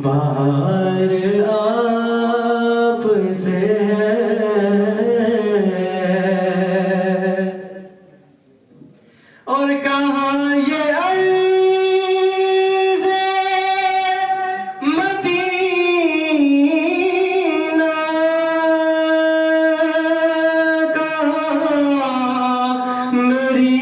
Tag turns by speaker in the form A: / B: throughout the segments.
A: बाहर आप से है और कहाँ ये अर्ज़े मदीना, कहाँ मेरी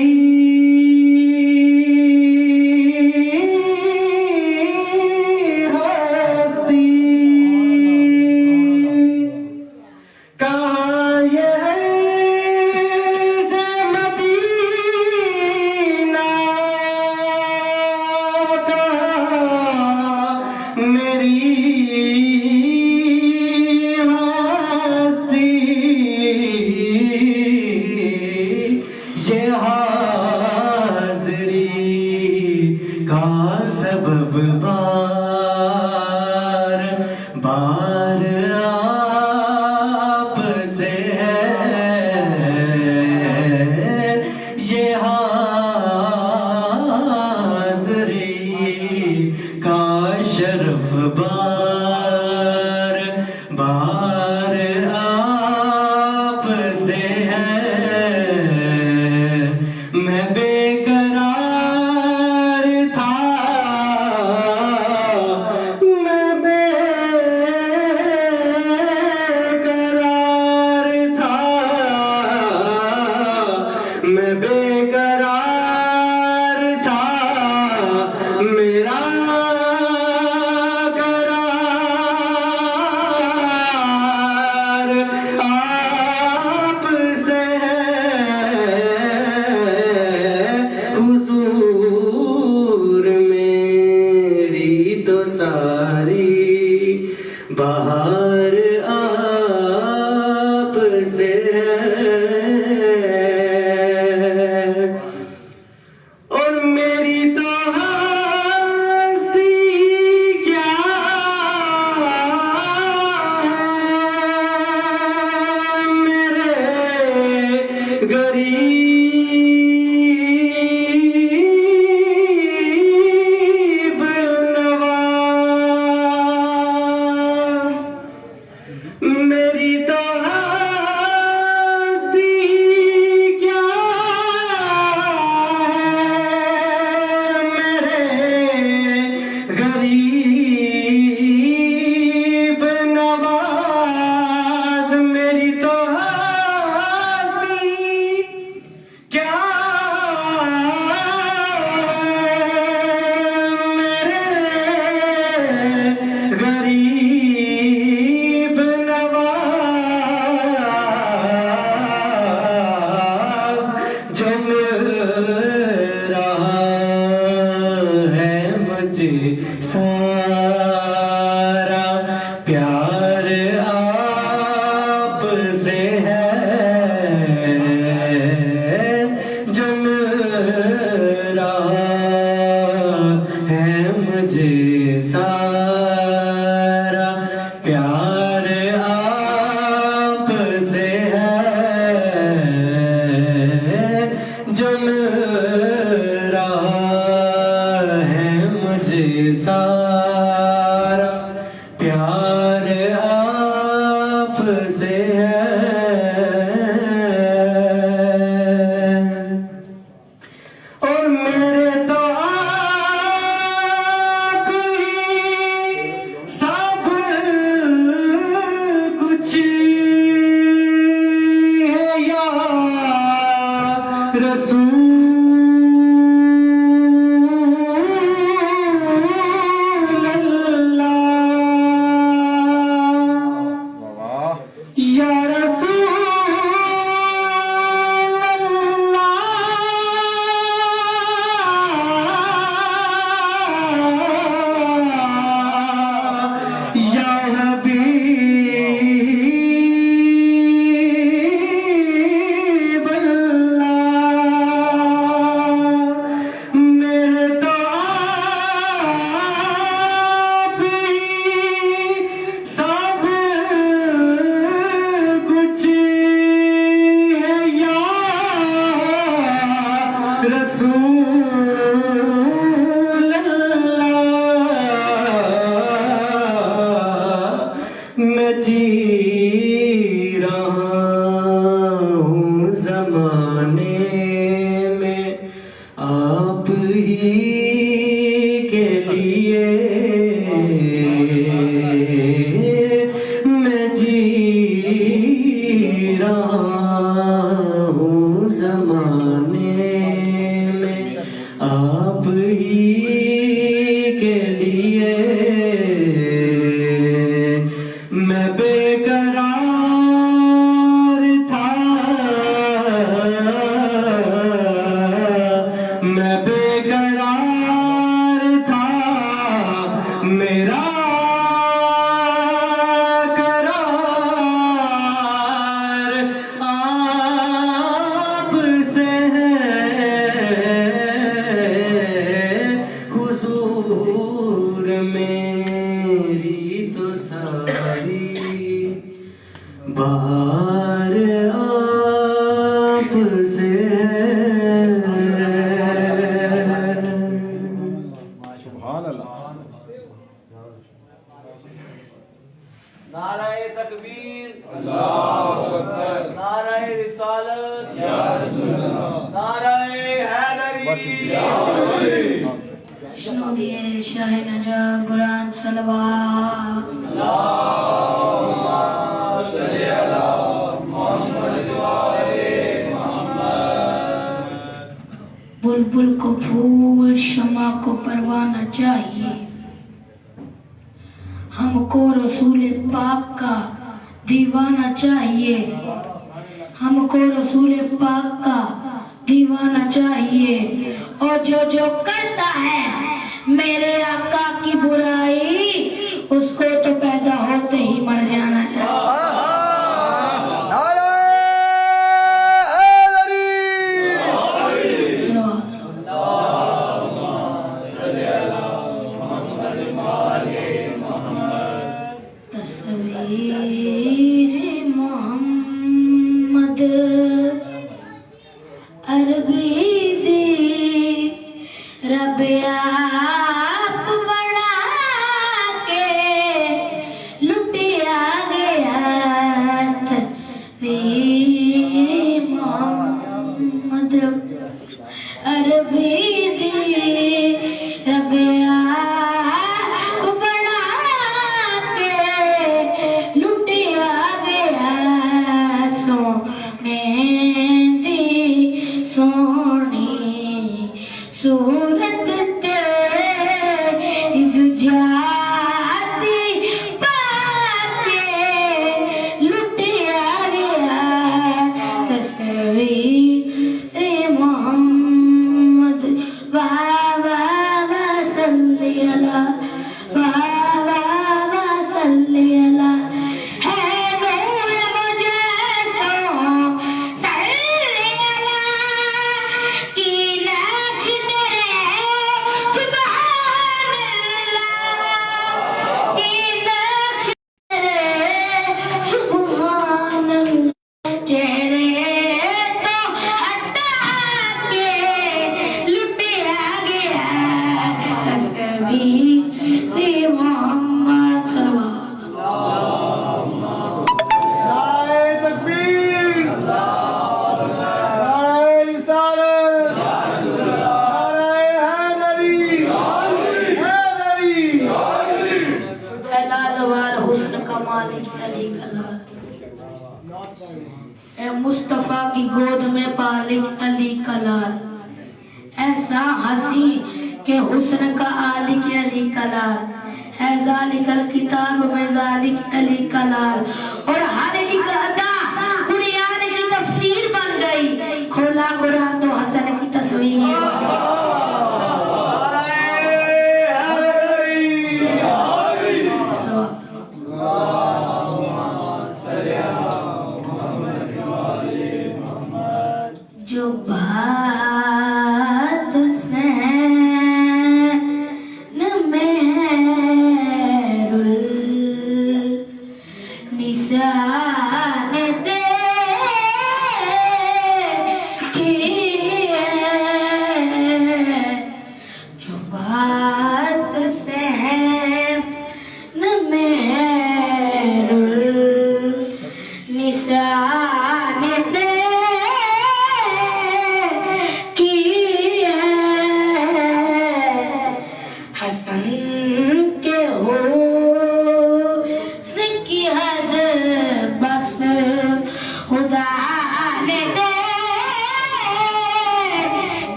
A: सबब बार बार आप से है ये हाज़री का शरफ बार बार आप से है। मैं बेकरार था, मैं बेकरार था, मेरा करार आप से है। हुजूर मेरी तो सारी बहार आप से है। गरीब नवाज़ मेरी तो हस्ती क्या है, मेरे गरीब नवाज़ मेरी तो क्या मेरे गरीब नवाज़ जम रहा है मुझे सारा प्यार आप से है। जम रहा है मुझे सारा प्यार आप से है। जम रहा है मुझे सारा प्यार आप से है। रसूल लिए मैं बेकरार था, मैं बेकरार था, मेरा करार आपसे है, हुजूर मेरी तो सारी बाहर आपसे
B: सुभान अल्लाह।
C: नाराए तकबीर, अल्लाहु अकबर, नाराए रिसालत, या रसूल अल्लाह, नाराए हैदरी, या अली।
D: विष्णु दिए शाह नजब बुरान सलवा
C: अल्लाहुम्मा सल्ली अला मुहम्मद व आले मुहम्मद।
D: बुलबुल को फूल शमा को परवाना चाहिए, हमको रसूल पाक का दीवाना चाहिए, हमको रसूल पाक का दीवाना चाहिए। और जो करता है मेरे आका की बुराई, उसको तो पैदा होते ही मर जाना चाहिए। तस्वीर मोहम्मद अरबी दी रब आप बना के लुटिया गया। तस्वीर मोहम्मद अरबी दी रब आप बना के लुटिया गया। सोने दी सोनी सूरत तेरी गुजाती पाके लुटिया गया। तस्वीर मोहम्मद वाह वाह वाह सल्ली अला, वाह वाह वाह सल्ली अला। है नूर मुझे सो सल्ली अला की नक्श तेरे सुभान अल्लाह, की नक्श तेरे सुभान अल्लाह। चेहरे तो हटा के लुटिया गया। तस्वीर मोहम्मद सल्लल्लाहु
C: नाराए तकबीर, नाराए रिसालत, नाराए हैदरी, हैदरी।
D: लाजवाल हुस्न का मालिक अली कलाल, ए मुस्तफा की गोद में पालिक अली कलाल। ऐसा हंसी के हुस्न का आलिक अली कलाल है। जालिकल किताब में जालिक अली कलाल। और हर एक अदा कुरान की तफसीर बन गई। खोला कुरान